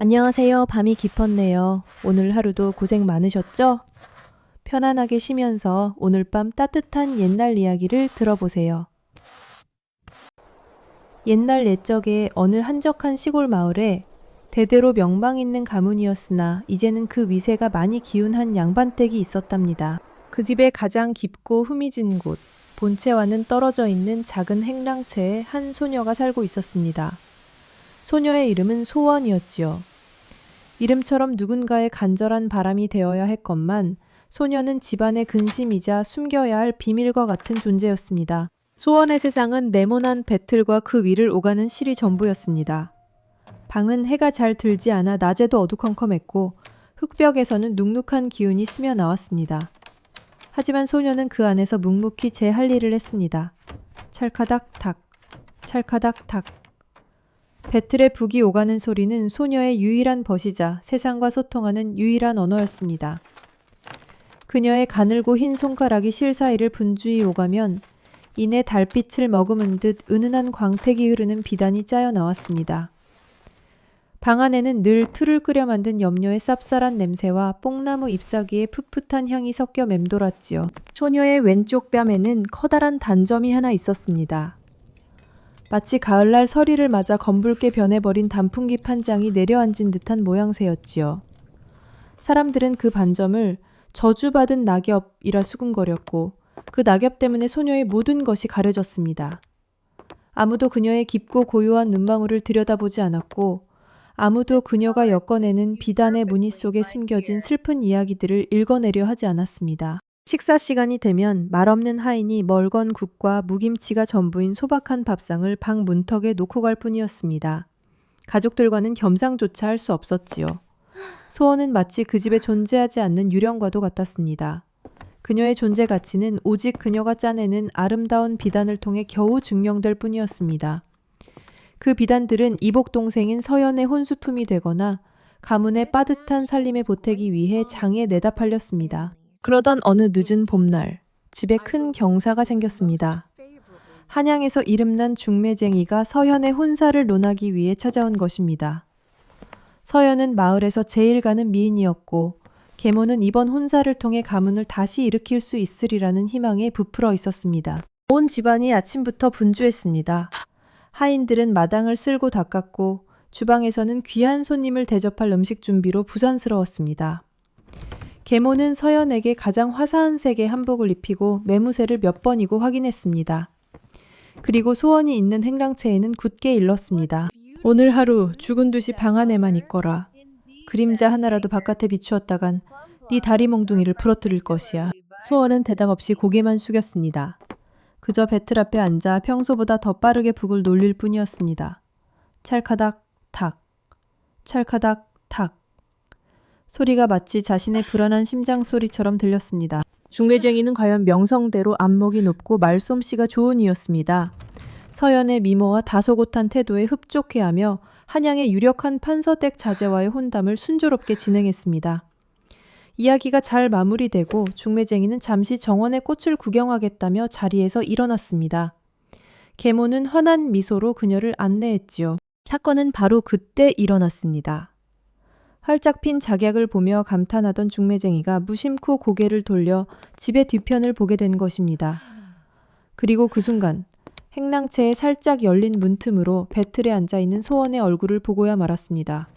안녕하세요. 밤이 깊었네요. 오늘 하루도 고생 많으셨죠? 편안하게 쉬면서 오늘 밤 따뜻한 옛날 이야기를 들어보세요. 옛날 옛적에 어느 한적한 시골 마을에 대대로 명망 있는 가문이었으나 이제는 그 위세가 많이 기운한 양반댁이 있었답니다. 그 집의 가장 깊고 흐미진 곳, 본체와는 떨어져 있는 작은 행랑채에 한 소녀가 살고 있었습니다. 소녀의 이름은 소원이었지요. 이름처럼 누군가의 간절한 바람이 되어야 했건만 소녀는 집안의 근심이자 숨겨야 할 비밀과 같은 존재였습니다. 소원의 세상은 네모난 배틀과 그 위를 오가는 실이 전부였습니다. 방은 해가 잘 들지 않아 낮에도 어두컴컴했고 흙벽에서는 눅눅한 기운이 스며 나왔습니다. 하지만 소녀는 그 안에서 묵묵히 제 할 일을 했습니다. 찰카닥탁, 찰카닥탁. 배틀의 북이 오가는 소리는 소녀의 유일한 벗이자 세상과 소통하는 유일한 언어였습니다. 그녀의 가늘고 흰 손가락이 실 사이를 분주히 오가면 이내 달빛을 머금은 듯 은은한 광택이 흐르는 비단이 짜여 나왔습니다. 방 안에는 늘 틀을 끓여 만든 염료의 쌉쌀한 냄새와 뽕나무 잎사귀의 풋풋한 향이 섞여 맴돌았지요. 소녀의 왼쪽 뺨에는 커다란 단점이 하나 있었습니다. 마치 가을날 서리를 맞아 검붉게 변해버린 단풍잎 한 장이 내려앉은 듯한 모양새였지요. 사람들은 그 반점을 저주받은 낙엽이라 수군거렸고 그 낙엽 때문에 소녀의 모든 것이 가려졌습니다. 아무도 그녀의 깊고 고요한 눈망울을 들여다보지 않았고 아무도 그녀가 엮어내는 비단의 무늬 속에 숨겨진 슬픈 이야기들을 읽어내려 하지 않았습니다. 식사 시간이 되면 말없는 하인이 멀건 국과 무김치가 전부인 소박한 밥상을 방 문턱에 놓고 갈 뿐이었습니다. 가족들과는 겸상조차 할 수 없었지요. 소원은 마치 그 집에 존재하지 않는 유령과도 같았습니다. 그녀의 존재 가치는 오직 그녀가 짜내는 아름다운 비단을 통해 겨우 증명될 뿐이었습니다. 그 비단들은 이복 동생인 서연의 혼수품이 되거나 가문의 빠듯한 살림에 보태기 위해 장에 내다 팔렸습니다. 그러던 어느 늦은 봄날, 집에 큰 경사가 생겼습니다. 한양에서 이름난 중매쟁이가 서연의 혼사를 논하기 위해 찾아온 것입니다. 서연은 마을에서 제일 가는 미인이었고 계모는 이번 혼사를 통해 가문을 다시 일으킬 수 있으리라는 희망에 부풀어 있었습니다. 온 집안이 아침부터 분주했습니다. 하인들은 마당을 쓸고 닦았고 주방에서는 귀한 손님을 대접할 음식 준비로 부산스러웠습니다. 계모는 서연에게 가장 화사한 색의 한복을 입히고 매무새를 몇 번이고 확인했습니다. 그리고 소원이 있는 행랑채에는 굳게 일렀습니다. 오늘 하루 죽은 듯이 방 안에만 있거라. 그림자 하나라도 바깥에 비추었다간 네 다리 몽둥이를 부러뜨릴 것이야. 소원은 대답 없이 고개만 숙였습니다. 그저 배틀 앞에 앉아 평소보다 더 빠르게 북을 놀릴 뿐이었습니다. 찰카닥 탁, 찰카닥 탁. 소리가 마치 자신의 불안한 심장 소리처럼 들렸습니다. 중매쟁이는 과연 명성대로 안목이 높고 말솜씨가 좋은 이였습니다. 서연의 미모와 다소곳한 태도에 흡족해하며 한양의 유력한 판서댁 자제와의 혼담을 순조롭게 진행했습니다. 이야기가 잘 마무리되고 중매쟁이는 잠시 정원의 꽃을 구경하겠다며 자리에서 일어났습니다. 계모는 환한 미소로 그녀를 안내했지요. 사건은 바로 그때 일어났습니다. 활짝 핀 작약을 보며 감탄하던 중매쟁이가 무심코 고개를 돌려 집의 뒤편을 보게 된 것입니다. 그리고 그 순간 행랑채에 살짝 열린 문틈으로 배틀에 앉아있는 소원의 얼굴을 보고야 말았습니다.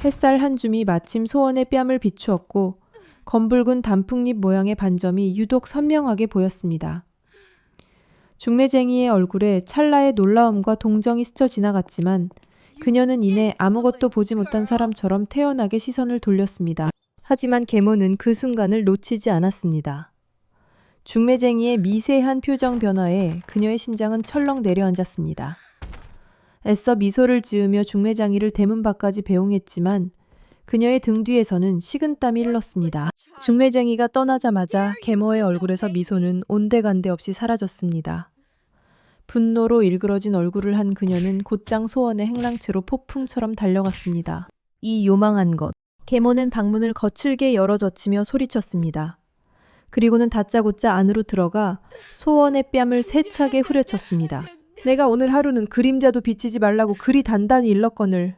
햇살 한 줌이 마침 소원의 뺨을 비추었고 검붉은 단풍잎 모양의 반점이 유독 선명하게 보였습니다. 중매쟁이의 얼굴에 찰나의 놀라움과 동정이 스쳐 지나갔지만 그녀는 이내 아무것도 보지 못한 사람처럼 태연하게 시선을 돌렸습니다. 하지만 계모는 그 순간을 놓치지 않았습니다. 중매쟁이의 미세한 표정 변화에 그녀의 심장은 철렁 내려앉았습니다. 애써 미소를 지으며 중매장이를 대문 밖까지 배웅했지만 그녀의 등 뒤에서는 식은땀이 흘렀습니다. 중매쟁이가 떠나자마자 계모의 얼굴에서 미소는 온데간데 없이 사라졌습니다. 분노로 일그러진 얼굴을 한 그녀는 곧장 소원의 행랑채로 폭풍처럼 달려갔습니다. 이 요망한 것. 계모는 방문을 거칠게 열어젖히며 소리쳤습니다. 그리고는 다짜고짜 안으로 들어가 소원의 뺨을 세차게 후려쳤습니다. 내가 오늘 하루는 그림자도 비치지 말라고 그리 단단히 일렀거늘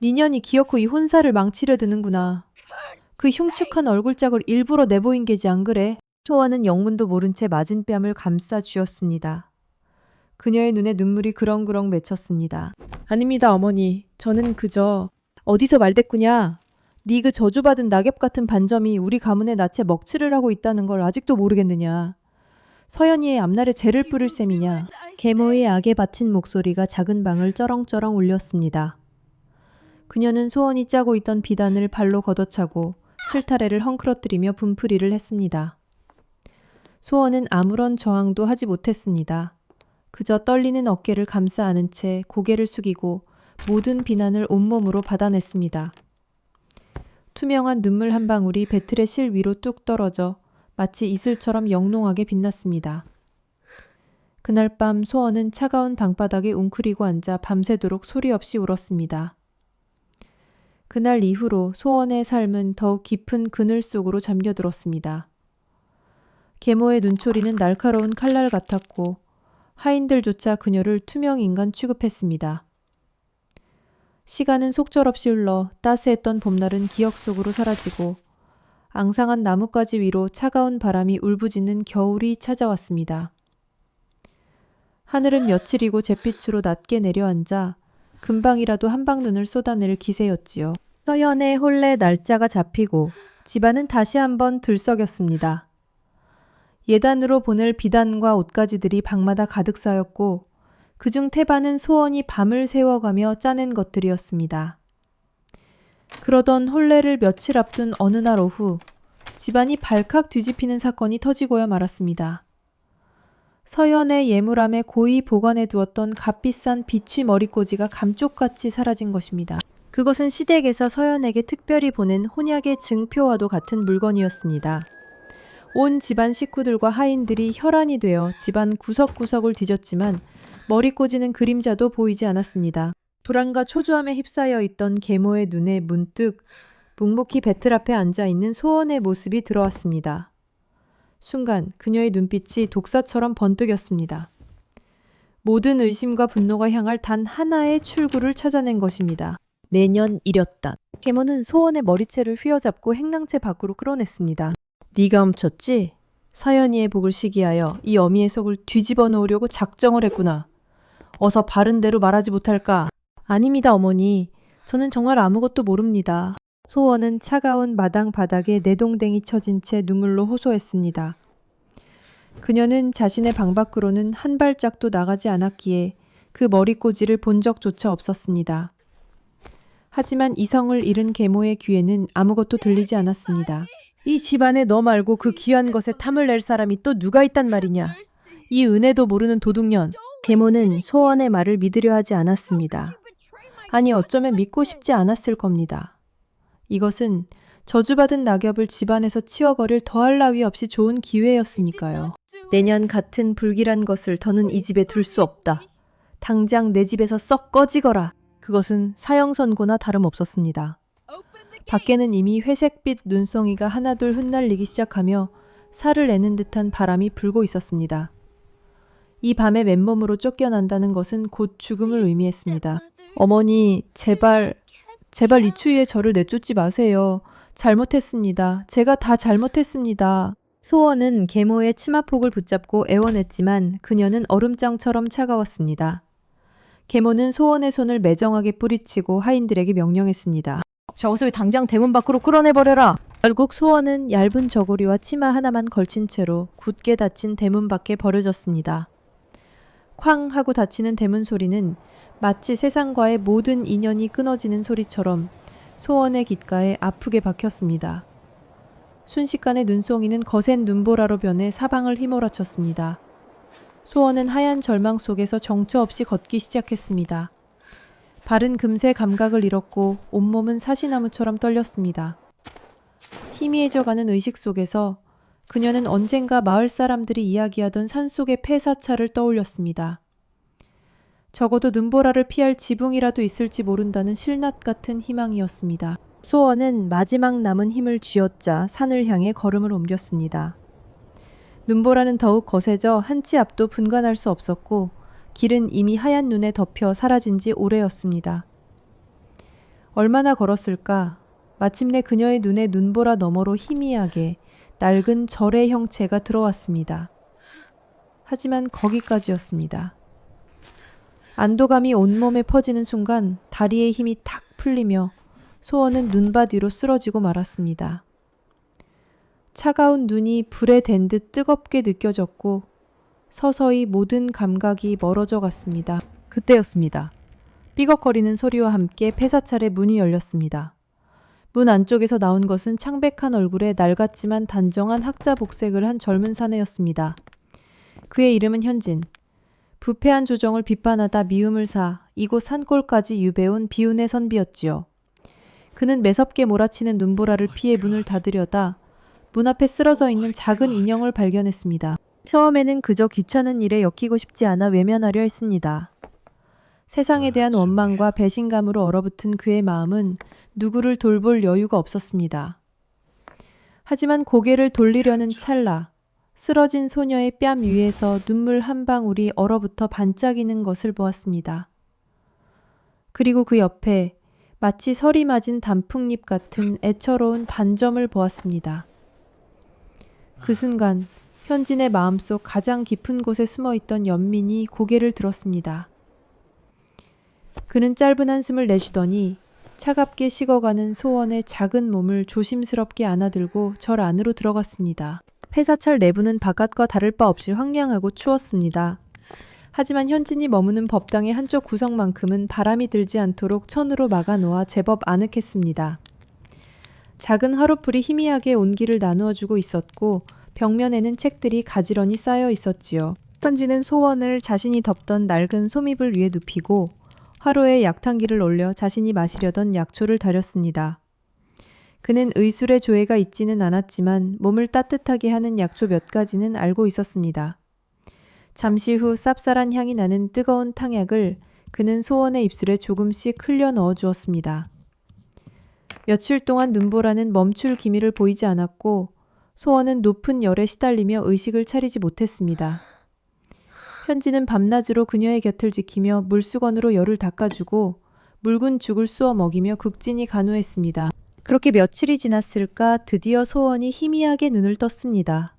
니년이 기어코 이 혼사를 망치려 드는구나. 그 흉측한 얼굴짝을 일부러 내보인 게지 안 그래? 소원은 영문도 모른 채 맞은 뺨을 감싸 쥐었습니다. 그녀의 눈에 눈물이 그렁그렁 맺혔습니다. 아닙니다, 어머니. 저는 그저 어디서 말대꾸냐? 네 그 저주받은 낙엽 같은 반점이 우리 가문의 낯에 먹칠을 하고 있다는 걸 아직도 모르겠느냐? 서연이의 앞날에 죄를 뿌릴 셈이냐? 계모의 악에 바친 목소리가 작은 방을 쩌렁쩌렁 울렸습니다. 그녀는 소원이 짜고 있던 비단을 발로 걷어차고 실타래를 헝클어뜨리며 분풀이를 했습니다. 소원은 아무런 저항도 하지 못했습니다. 그저 떨리는 어깨를 감싸 안은 채 고개를 숙이고 모든 비난을 온몸으로 받아냈습니다. 투명한 눈물 한 방울이 배틀의 실 위로 뚝 떨어져 마치 이슬처럼 영롱하게 빛났습니다. 그날 밤 소원은 차가운 방바닥에 웅크리고 앉아 밤새도록 소리 없이 울었습니다. 그날 이후로 소원의 삶은 더욱 깊은 그늘 속으로 잠겨들었습니다. 계모의 눈초리는 날카로운 칼날 같았고 하인들조차 그녀를 투명 인간 취급했습니다. 시간은 속절없이 흘러 따스했던 봄날은 기억 속으로 사라지고 앙상한 나뭇가지 위로 차가운 바람이 울부짖는 겨울이 찾아왔습니다. 하늘은 며칠이고 잿빛으로 낮게 내려앉아 금방이라도 한방눈을 쏟아낼 기세였지요. 서연의 혼례 날짜가 잡히고 집안은 다시 한번 들썩였습니다. 예단으로 보낼 비단과 옷가지들이 방마다 가득 쌓였고 그중 태반은 소원이 밤을 새워가며 짜낸 것들이었습니다. 그러던 혼례를 며칠 앞둔 어느 날 오후 집안이 발칵 뒤집히는 사건이 터지고야 말았습니다. 서연의 예물함에 고이 보관해 두었던 값비싼 비취 머리꽂이가 감쪽같이 사라진 것입니다. 그것은 시댁에서 서연에게 특별히 보낸 혼약의 증표와도 같은 물건이었습니다. 온 집안 식구들과 하인들이 혈안이 되어 집안 구석구석을 뒤졌지만 머리꽂이는 그림자도 보이지 않았습니다. 불안과 초조함에 휩싸여 있던 계모의 눈에 문득 묵묵히 배틀 앞에 앉아있는 소원의 모습이 들어왔습니다. 순간 그녀의 눈빛이 독사처럼 번뜩였습니다. 모든 의심과 분노가 향할 단 하나의 출구를 찾아낸 것입니다. 내년 이렸다. 계모는 소원의 머리채를 휘어잡고 행랑채 밖으로 끌어냈습니다. 네가 훔쳤지? 서연이의 복을 시기하여 이 어미의 속을 뒤집어 놓으려고 작정을 했구나. 어서 바른 대로 말하지 못할까? 아닙니다, 어머니. 저는 정말 아무것도 모릅니다. 소원은 차가운 마당 바닥에 내동댕이 쳐진 채 눈물로 호소했습니다. 그녀는 자신의 방 밖으로는 한 발짝도 나가지 않았기에 그 머리꽂이를 본 적조차 없었습니다. 하지만 이성을 잃은 계모의 귀에는 아무것도 들리지 않았습니다. 이 집안에 너 말고 그 귀한 것에 탐을 낼 사람이 또 누가 있단 말이냐. 이 은혜도 모르는 도둑년. 계모는 소원의 말을 믿으려 하지 않았습니다. 아니 어쩌면 믿고 싶지 않았을 겁니다. 이것은 저주받은 낙엽을 집안에서 치워버릴 더할 나위 없이 좋은 기회였으니까요. 내년 같은 불길한 것을 더는 이 집에 둘 수 없다. 당장 내 집에서 썩 꺼지거라. 그것은 사형선고나 다름없었습니다. 밖에는 이미 회색빛 눈송이가 하나둘 흩날리기 시작하며 살을 내는 듯한 바람이 불고 있었습니다. 이 밤에 맨몸으로 쫓겨난다는 것은 곧 죽음을 의미했습니다. 어머니, 제발 이 추위에 저를 내쫓지 마세요. 잘못했습니다. 제가 다 잘못했습니다. 소원은 계모의 치마폭을 붙잡고 애원했지만 그녀는 얼음장처럼 차가웠습니다. 계모는 소원의 손을 매정하게 뿌리치고 하인들에게 명령했습니다. 저것을 당장 대문 밖으로 끌어내버려라. 결국 소원은 얇은 저고리와 치마 하나만 걸친 채로 굳게 닫힌 대문 밖에 버려졌습니다. 쾅 하고 닫히는 대문 소리는 마치 세상과의 모든 인연이 끊어지는 소리처럼 소원의 귓가에 아프게 박혔습니다. 순식간에 눈송이는 거센 눈보라로 변해 사방을 휘몰아쳤습니다. 소원은 하얀 절망 속에서 정처 없이 걷기 시작했습니다. 발은 금세 감각을 잃었고 온몸은 사시나무처럼 떨렸습니다. 희미해져가는 의식 속에서 그녀는 언젠가 마을 사람들이 이야기하던 산속의 폐사차를 떠올렸습니다. 적어도 눈보라를 피할 지붕이라도 있을지 모른다는 실낱 같은 희망이었습니다. 소원은 마지막 남은 힘을 쥐어짜 산을 향해 걸음을 옮겼습니다. 눈보라는 더욱 거세져 한 치 앞도 분간할 수 없었고 길은 이미 하얀 눈에 덮여 사라진 지 오래였습니다. 얼마나 걸었을까? 마침내 그녀의 눈에 눈보라 너머로 희미하게 낡은 절의 형체가 들어왔습니다. 하지만 거기까지였습니다. 안도감이 온몸에 퍼지는 순간 다리의 힘이 탁 풀리며 소원은 눈밭 위로 쓰러지고 말았습니다. 차가운 눈이 불에 댄 듯 뜨겁게 느껴졌고 서서히 모든 감각이 멀어져 갔습니다. 그때였습니다. 삐걱거리는 소리와 함께 폐사찰의 문이 열렸습니다. 문 안쪽에서 나온 것은 창백한 얼굴에 낡았지만 단정한 학자 복색을 한 젊은 사내였습니다. 그의 이름은 현진. 부패한 조정을 비판하다 미움을 사 이곳 산골까지 유배온 비운의 선비였지요. 그는 매섭게 몰아치는 눈보라를 피해 문을 닫으려다 문 앞에 쓰러져 있는 작은 인형을 발견했습니다. 처음에는 그저 귀찮은 일에 엮이고 싶지 않아 외면하려 했습니다. 세상에 대한 원망과 배신감으로 얼어붙은 그의 마음은 누구를 돌볼 여유가 없었습니다. 하지만 고개를 돌리려는 찰나 쓰러진 소녀의 뺨 위에서 눈물 한 방울이 얼어붙어 반짝이는 것을 보았습니다. 그리고 그 옆에 마치 설이 맞은 단풍잎 같은 애처로운 반점을 보았습니다. 그 순간 현진의 마음속 가장 깊은 곳에 숨어있던 연민이 고개를 들었습니다. 그는 짧은 한숨을 내쉬더니 차갑게 식어가는 소원의 작은 몸을 조심스럽게 안아들고 절 안으로 들어갔습니다. 폐사찰 내부는 바깥과 다를 바 없이 황량하고 추웠습니다. 하지만 현진이 머무는 법당의 한쪽 구석만큼은 바람이 들지 않도록 천으로 막아놓아 제법 아늑했습니다. 작은 화로불이 희미하게 온기를 나누어주고 있었고 벽면에는 책들이 가지런히 쌓여 있었지요. 현진은 소원을 자신이 덮던 낡은 솜잎을 위에 눕히고 화로에 약탕기를 올려 자신이 마시려던 약초를 다렸습니다. 그는 의술의 조예가 있지는 않았지만 몸을 따뜻하게 하는 약초 몇 가지는 알고 있었습니다. 잠시 후 쌉쌀한 향이 나는 뜨거운 탕약을 그는 소원의 입술에 조금씩 흘려 넣어 주었습니다. 며칠 동안 눈보라는 멈출 기미를 보이지 않았고 소원은 높은 열에 시달리며 의식을 차리지 못했습니다. 현진은 밤낮으로 그녀의 곁을 지키며 물수건으로 열을 닦아주고 묽은 죽을 쑤어 먹이며 극진히 간호했습니다. 그렇게 며칠이 지났을까 드디어 소원이 희미하게 눈을 떴습니다.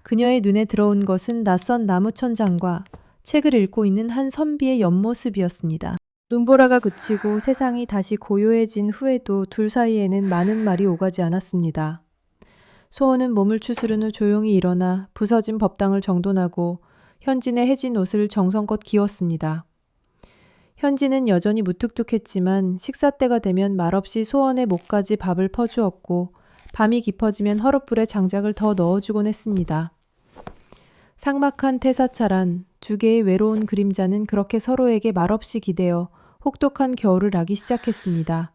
그녀의 눈에 들어온 것은 낯선 나무 천장과 책을 읽고 있는 한 선비의 옆모습이었습니다. 눈보라가 그치고 세상이 다시 고요해진 후에도 둘 사이에는 많은 말이 오가지 않았습니다. 소원은 몸을 추스른 후 조용히 일어나 부서진 법당을 정돈하고 현진의 해진 옷을 정성껏 기웠습니다. 현진은 여전히 무뚝뚝했지만 식사 때가 되면 말없이 소원의 목까지 밥을 퍼주었고 밤이 깊어지면 화롯불에 장작을 더 넣어주곤 했습니다. 삭막한 태사찰안 두 개의 외로운 그림자는 그렇게 서로에게 말없이 기대어 혹독한 겨울을 나기 시작했습니다.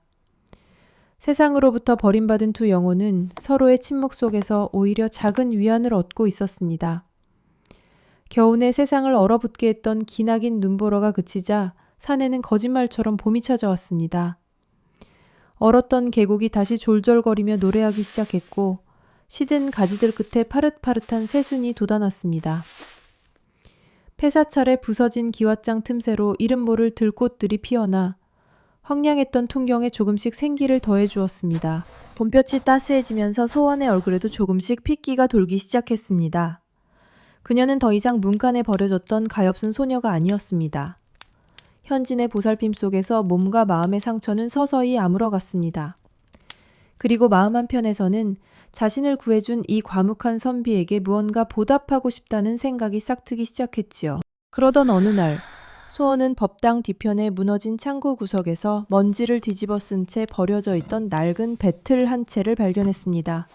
세상으로부터 버림받은 두 영혼은 서로의 침묵 속에서 오히려 작은 위안을 얻고 있었습니다. 겨우내 세상을 얼어붙게 했던 기나긴 눈보라가 그치자 산에는 거짓말처럼 봄이 찾아왔습니다. 얼었던 계곡이 다시 졸졸거리며 노래하기 시작했고 시든 가지들 끝에 파릇파릇한 새순이 돋아났습니다. 폐사찰의 부서진 기왓장 틈새로 이름 모를 들꽃들이 피어나 황량했던 풍경에 조금씩 생기를 더해 주었습니다. 봄볕이 따스해지면서 소원의 얼굴에도 조금씩 핏기가 돌기 시작했습니다. 그녀는 더 이상 문간에 버려졌던 가엾은 소녀가 아니었습니다. 현진의 보살핌 속에서 몸과 마음의 상처는 서서히 아물어갔습니다. 그리고 마음 한편에서는 자신을 구해준 이 과묵한 선비에게 무언가 보답하고 싶다는 생각이 싹트기 시작했지요. 그러던 어느 날 소원은 법당 뒤편의 무너진 창고 구석에서 먼지를 뒤집어 쓴 채 버려져 있던 낡은 배틀 한 채를 발견했습니다.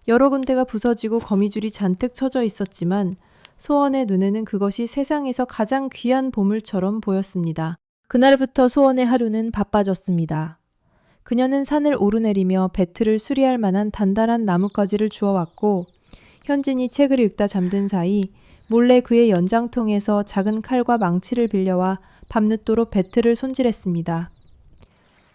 여러 군데가 부서지고 거미줄이 잔뜩 쳐져 있었지만 소원의 눈에는 그것이 세상에서 가장 귀한 보물처럼 보였습니다. 그날부터 소원의 하루는 바빠졌습니다. 그녀는 산을 오르내리며 배틀을 수리할 만한 단단한 나뭇가지를 주워왔고 현진이 책을 읽다 잠든 사이 몰래 그의 연장통에서 작은 칼과 망치를 빌려와 밤늦도록 배틀을 손질했습니다.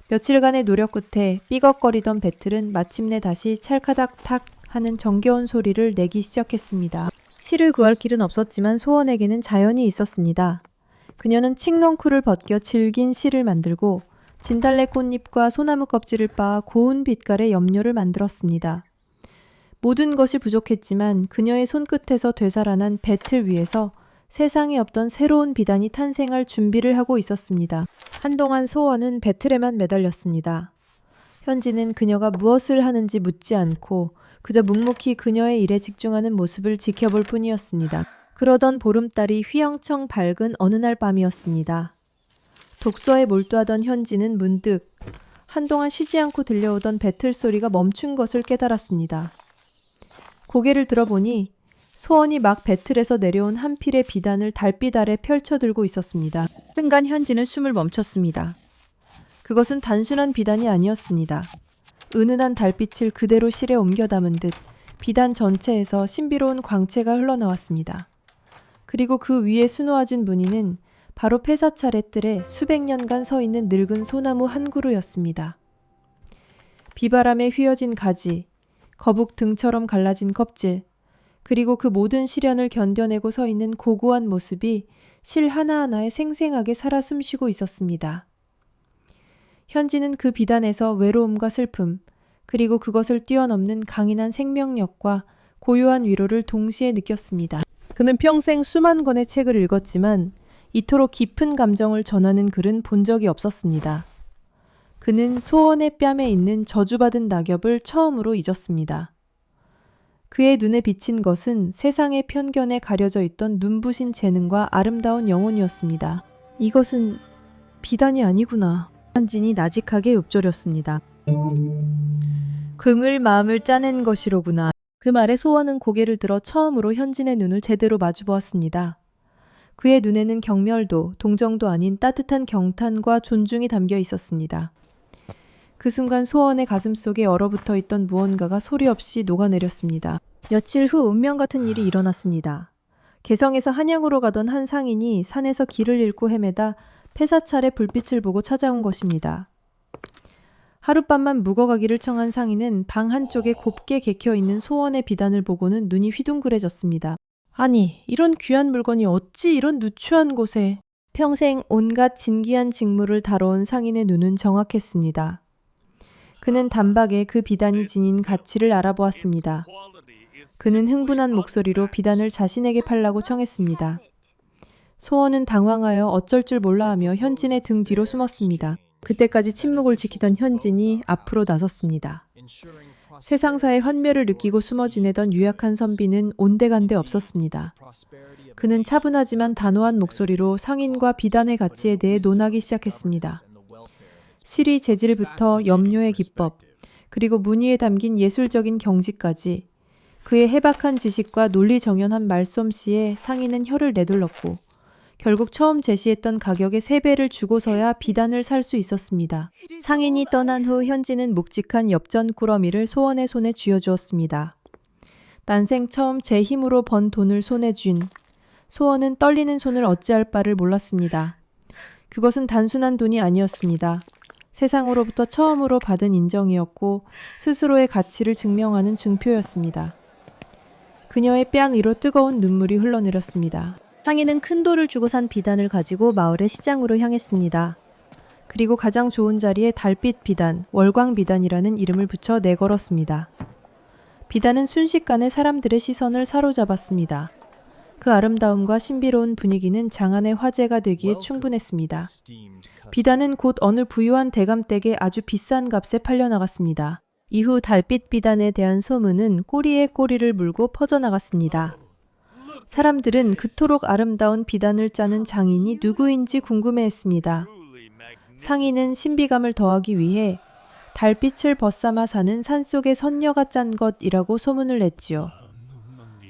며칠간의 노력 끝에 삐걱거리던 배틀은 마침내 다시 찰카닥탁 하는 정겨운 소리를 내기 시작했습니다. 실을 구할 길은 없었지만 소원에게는 자연이 있었습니다. 그녀는 칡넝쿨을 벗겨 질긴 실을 만들고 진달래 꽃잎과 소나무 껍질을 빻아 고운 빛깔의 염료를 만들었습니다. 모든 것이 부족했지만 그녀의 손끝에서 되살아난 배틀 위에서 세상에 없던 새로운 비단이 탄생할 준비를 하고 있었습니다. 한동안 소원은 배틀에만 매달렸습니다. 현지는 그녀가 무엇을 하는지 묻지 않고 그저 묵묵히 그녀의 일에 집중하는 모습을 지켜볼 뿐이었습니다. 그러던 보름달이 휘영청 밝은 어느 날 밤이었습니다. 독서에 몰두하던 현지는 문득 한동안 쉬지 않고 들려오던 배틀 소리가 멈춘 것을 깨달았습니다. 고개를 들어보니 소원이 막 배틀에서 내려온 한 필의 비단을 달빛 아래 펼쳐들고 있었습니다. 순간 현지는 숨을 멈췄습니다. 그것은 단순한 비단이 아니었습니다. 은은한 달빛을 그대로 실에 옮겨 담은 듯 비단 전체에서 신비로운 광채가 흘러나왔습니다. 그리고 그 위에 수놓아진 무늬는 바로 폐사찰의 뜰에 수백 년간 서 있는 늙은 소나무 한 그루였습니다. 비바람에 휘어진 가지, 거북 등처럼 갈라진 껍질, 그리고 그 모든 시련을 견뎌내고 서 있는 고고한 모습이 실 하나하나에 생생하게 살아 숨쉬고 있었습니다. 현지는 그 비단에서 외로움과 슬픔, 그리고 그것을 뛰어넘는 강인한 생명력과 고요한 위로를 동시에 느꼈습니다. 그는 평생 수만 권의 책을 읽었지만 이토록 깊은 감정을 전하는 글은 본 적이 없었습니다. 그는 소원의 뺨에 있는 저주받은 낙엽을 처음으로 잊었습니다. 그의 눈에 비친 것은 세상의 편견에 가려져 있던 눈부신 재능과 아름다운 영혼이었습니다. 이것은 비단이 아니구나. 현진이 나직하게 읊조렸습니다. 긍을 마음을 짜낸 것이로구나. 그 말에 소원은 고개를 들어 처음으로 현진의 눈을 제대로 마주보았습니다. 그의 눈에는 경멸도, 동정도 아닌 따뜻한 경탄과 존중이 담겨 있었습니다. 그 순간 소원의 가슴속에 얼어붙어 있던 무언가가 소리 없이 녹아내렸습니다. 며칠 후 운명 같은 일이 일어났습니다. 개성에서 한양으로 가던 한 상인이 산에서 길을 잃고 헤매다 폐사찰의 불빛을 보고 찾아온 것입니다. 하룻밤만 묵어가기를 청한 상인은 방 한쪽에 곱게 개켜있는 소원의 비단을 보고는 눈이 휘둥그레졌습니다. 아니, 이런 귀한 물건이 어찌 이런 누추한 곳에. 평생 온갖 진기한 직무를 다뤄온 상인의 눈은 정확했습니다. 그는 단박에 그 비단이 지닌 가치를 알아보았습니다. 그는 흥분한 목소리로 비단을 자신에게 팔라고 청했습니다. 소원은 당황하여 어쩔 줄 몰라 하며 현진의 등 뒤로 숨었습니다. 그때까지 침묵을 지키던 현진이 앞으로 나섰습니다. 세상사의 환멸을 느끼고 숨어 지내던 유약한 선비는 온데간데 없었습니다. 그는 차분하지만 단호한 목소리로 상인과 비단의 가치에 대해 논하기 시작했습니다. 시리 재질부터 염료의 기법, 그리고 무늬에 담긴 예술적인 경지까지 그의 해박한 지식과 논리정연한 말솜씨에 상인은 혀를 내둘렀고 결국 처음 제시했던 가격의 3배를 주고서야 비단을 살 수 있었습니다. 상인이 떠난 후 현지는 묵직한 엽전 꾸러미를 소원의 손에 쥐어주었습니다. 난생 처음 제 힘으로 번 돈을 손에 쥔 소원은 떨리는 손을 어찌할 바를 몰랐습니다. 그것은 단순한 돈이 아니었습니다. 세상으로부터 처음으로 받은 인정이었고 스스로의 가치를 증명하는 증표였습니다. 그녀의 뺨 위로 뜨거운 눈물이 흘러내렸습니다. 상인은 큰 돌을 주고 산 비단을 가지고 마을의 시장으로 향했습니다. 그리고 가장 좋은 자리에 달빛 비단, 월광 비단이라는 이름을 붙여 내걸었습니다. 비단은 순식간에 사람들의 시선을 사로잡았습니다. 그 아름다움과 신비로운 분위기는 장안의 화제가 되기에 충분했습니다. 비단은 곧 어느 부유한 대감댁에 아주 비싼 값에 팔려나갔습니다. 이후 달빛 비단에 대한 소문은 꼬리에 꼬리를 물고 퍼져나갔습니다. 사람들은 그토록 아름다운 비단을 짜는 장인이 누구인지 궁금해했습니다. 상인은 신비감을 더하기 위해 달빛을 벗삼아 사는 산속의 선녀가 짠 것이라고 소문을 냈지요.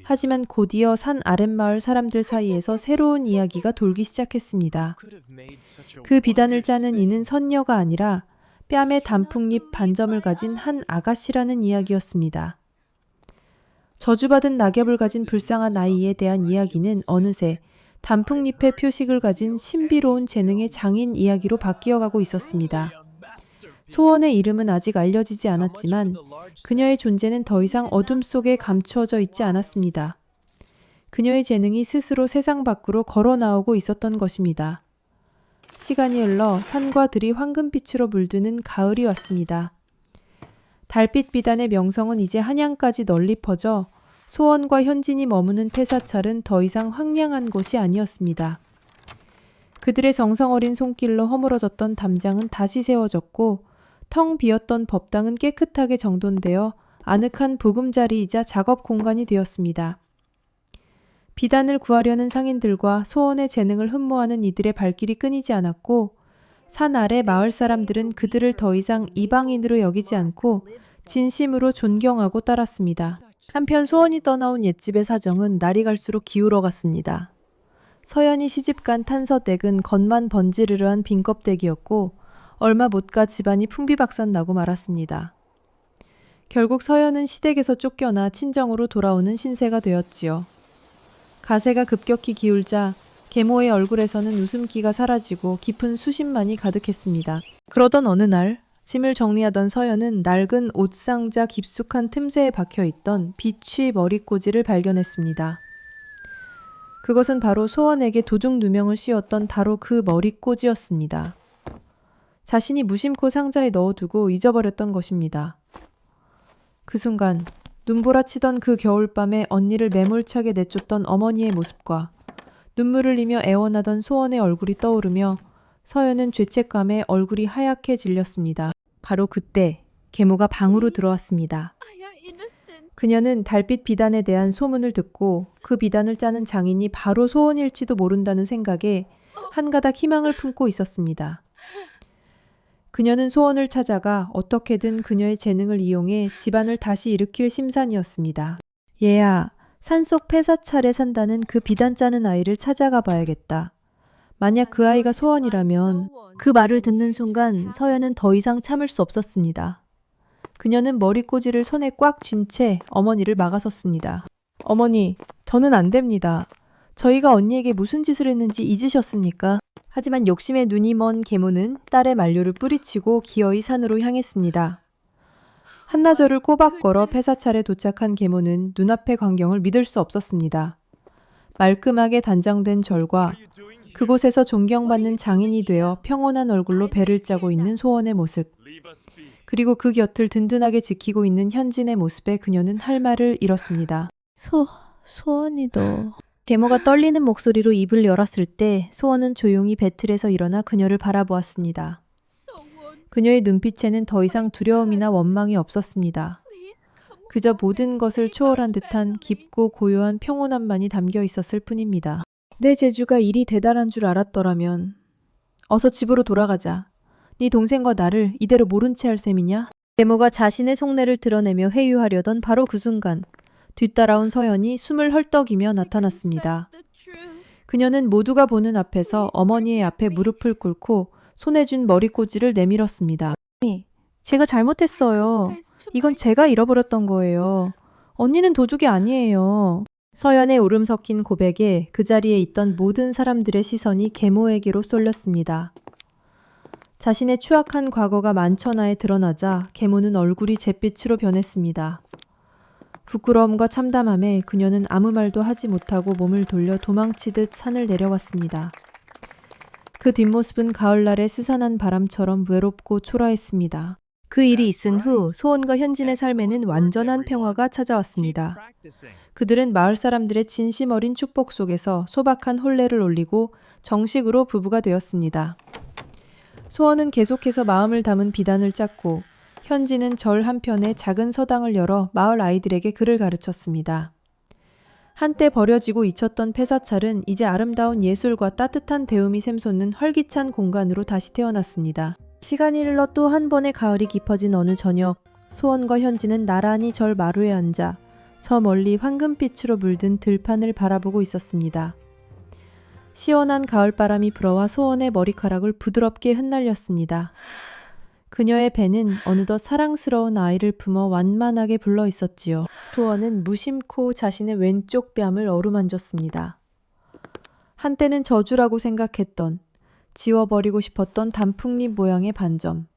하지만 곧이어 산 아랫마을 사람들 사이에서 새로운 이야기가 돌기 시작했습니다. 그 비단을 짜는 이는 선녀가 아니라 뺨에 단풍잎 반점을 가진 한 아가씨라는 이야기였습니다. 저주받은 낙엽을 가진 불쌍한 아이에 대한 이야기는 어느새 단풍잎의 표식을 가진 신비로운 재능의 장인 이야기로 바뀌어가고 있었습니다. 소원의 이름은 아직 알려지지 않았지만 그녀의 존재는 더 이상 어둠 속에 감추어져 있지 않았습니다. 그녀의 재능이 스스로 세상 밖으로 걸어 나오고 있었던 것입니다. 시간이 흘러 산과 들이 황금빛으로 물드는 가을이 왔습니다. 달빛 비단의 명성은 이제 한양까지 널리 퍼져 소원과 현진이 머무는 폐사찰은 더 이상 황량한 곳이 아니었습니다. 그들의 정성 어린 손길로 허물어졌던 담장은 다시 세워졌고 텅 비었던 법당은 깨끗하게 정돈되어 아늑한 보금자리이자 작업 공간이 되었습니다. 비단을 구하려는 상인들과 소원의 재능을 흠모하는 이들의 발길이 끊이지 않았고 산 아래 마을 사람들은 그들을 더 이상 이방인으로 여기지 않고 진심으로 존경하고 따랐습니다. 한편 소원이 떠나온 옛집의 사정은 날이 갈수록 기울어갔습니다. 서연이 시집간 탄서댁은 겉만 번지르르한 빈껍데기였고 얼마 못 가 집안이 풍비박산 나고 말았습니다. 결국 서연은 시댁에서 쫓겨나 친정으로 돌아오는 신세가 되었지요. 가세가 급격히 기울자 계모의 얼굴에서는 웃음기가 사라지고 깊은 수심만이 가득했습니다. 그러던 어느 날 짐을 정리하던 서연은 낡은 옷상자 깊숙한 틈새에 박혀있던 비취 머리꽂이를 발견했습니다. 그것은 바로 소원에게 도둑 누명을 씌웠던 바로 그 머리꽂이였습니다. 자신이 무심코 상자에 넣어두고 잊어버렸던 것입니다. 그 순간 눈보라치던 그 겨울밤에 언니를 매몰차게 내쫓던 어머니의 모습과 눈물을 흘리며 애원하던 소원의 얼굴이 떠오르며 서연은 죄책감에 얼굴이 하얗게 질렸습니다. 바로 그때 계모가 방으로 들어왔습니다. 그녀는 달빛 비단에 대한 소문을 듣고 그 비단을 짜는 장인이 바로 소원일지도 모른다는 생각에 한 가닥 희망을 품고 있었습니다. 그녀는 소원을 찾아가 어떻게든 그녀의 재능을 이용해 집안을 다시 일으킬 심산이었습니다. 얘야, 산속 폐사찰에 산다는 그 비단 짜는 아이를 찾아가 봐야겠다. 만약 그 아이가 소원이라면. 그 말을 듣는 순간 서연은 더 이상 참을 수 없었습니다. 그녀는 머리꽂이를 손에 꽉 쥔 채 어머니를 막아섰습니다. 어머니, 저는 안 됩니다. 저희가 언니에게 무슨 짓을 했는지 잊으셨습니까? 하지만 욕심에 눈이 먼 계모는 딸의 만류를 뿌리치고 기어이 산으로 향했습니다. 한나절을 꼬박 걸어 폐사찰에 도착한 계모는 눈앞의 광경을 믿을 수 없었습니다. 말끔하게 단장된 절과 그곳에서 존경받는 장인이 되어 평온한 얼굴로 배를 짜고 있는 소원의 모습, 그리고 그 곁을 든든하게 지키고 있는 현진의 모습에 그녀는 할 말을 잃었습니다. 소원이도. 계모가 떨리는 목소리로 입을 열었을 때 소원은 조용히 배틀에서 일어나 그녀를 바라보았습니다. 그녀의 눈빛에는 더 이상 두려움이나 원망이 없었습니다. 그저 모든 것을 초월한 듯한 깊고 고요한 평온함만이 담겨 있었을 뿐입니다. 내 재주가 이리 대단한 줄 알았더라면 어서 집으로 돌아가자. 네 동생과 나를 이대로 모른 채 할 셈이냐? 계모가 자신의 속내를 드러내며 회유하려던 바로 그 순간 뒤따라온 서연이 숨을 헐떡이며 나타났습니다. 그녀는 모두가 보는 앞에서 어머니의 앞에 무릎을 꿇고 손에 쥔 머리꽂이를 내밀었습니다. 제가 잘못했어요. 이건 제가 잃어버렸던 거예요. 언니는 도둑이 아니에요. 서연의 울음 섞인 고백에 그 자리에 있던 모든 사람들의 시선이 계모에게로 쏠렸습니다. 자신의 추악한 과거가 만천하에 드러나자 계모는 얼굴이 잿빛으로 변했습니다. 부끄러움과 참담함에 그녀는 아무 말도 하지 못하고 몸을 돌려 도망치듯 산을 내려왔습니다. 그 뒷모습은 가을날의 스산한 바람처럼 외롭고 초라했습니다. 그 일이 있은 후 소원과 현진의 삶에는 완전한 평화가 찾아왔습니다. 그들은 마을 사람들의 진심 어린 축복 속에서 소박한 혼례를 올리고 정식으로 부부가 되었습니다. 소원은 계속해서 마음을 담은 비단을 짰고 현진은 절 한편에 작은 서당을 열어 마을 아이들에게 글을 가르쳤습니다. 한때 버려지고 잊혔던 폐사찰은 이제 아름다운 예술과 따뜻한 대음이 샘솟는 활기찬 공간으로 다시 태어났습니다. 시간이 흘러 또 한 번의 가을이 깊어진 어느 저녁, 소원과 현진은 나란히 절 마루에 앉아 저 멀리 황금빛으로 물든 들판을 바라보고 있었습니다. 시원한 가을바람이 불어와 소원의 머리카락을 부드럽게 흩날렸습니다. 그녀의 배는 어느덧 사랑스러운 아이를 품어 완만하게 불러 있었지요. 소원은 무심코 자신의 왼쪽 뺨을 어루만졌습니다. 한때는 저주라고 생각했던, 지워버리고 싶었던 단풍잎 모양의 반점.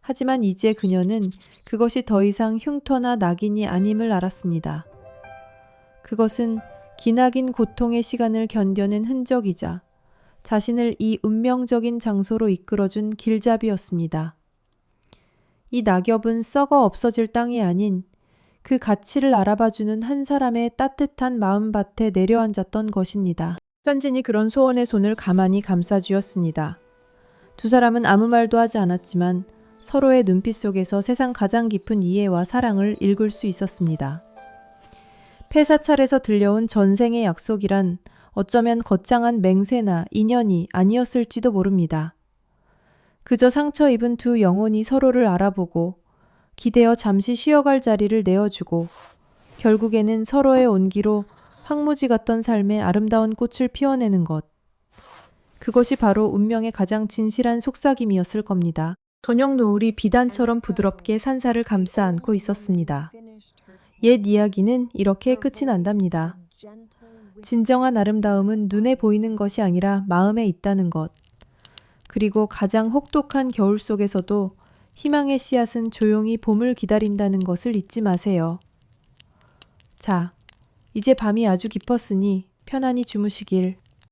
하지만 이제 그녀는 그것이 더 이상 흉터나 낙인이 아님을 알았습니다. 그것은 기나긴 고통의 시간을 견뎌낸 흔적이자 자신을 이 운명적인 장소로 이끌어준 길잡이였습니다. 이 낙엽은 썩어 없어질 땅이 아닌 그 가치를 알아봐주는 한 사람의 따뜻한 마음밭에 내려앉았던 것입니다. 현진이 그런 소원의 손을 가만히 감싸주었습니다. 두 사람은 아무 말도 하지 않았지만 서로의 눈빛 속에서 세상 가장 깊은 이해와 사랑을 읽을 수 있었습니다. 폐사찰에서 들려온 전생의 약속이란 어쩌면 거창한 맹세나 인연이 아니었을지도 모릅니다. 그저 상처 입은 두 영혼이 서로를 알아보고 기대어 잠시 쉬어갈 자리를 내어주고 결국에는 서로의 온기로 황무지 같던 삶의 아름다운 꽃을 피워내는 것. 그것이 바로 운명의 가장 진실한 속삭임이었을 겁니다. 저녁 노을이 비단처럼 부드럽게 산사를 감싸 안고 있었습니다. 옛 이야기는 이렇게 끝이 난답니다. 진정한 아름다움은 눈에 보이는 것이 아니라 마음에 있다는 것. 그리고 가장 혹독한 겨울 속에서도 희망의 씨앗은 조용히 봄을 기다린다는 것을 잊지 마세요. 자, 이제 밤이 아주 깊었으니 편안히 주무시길.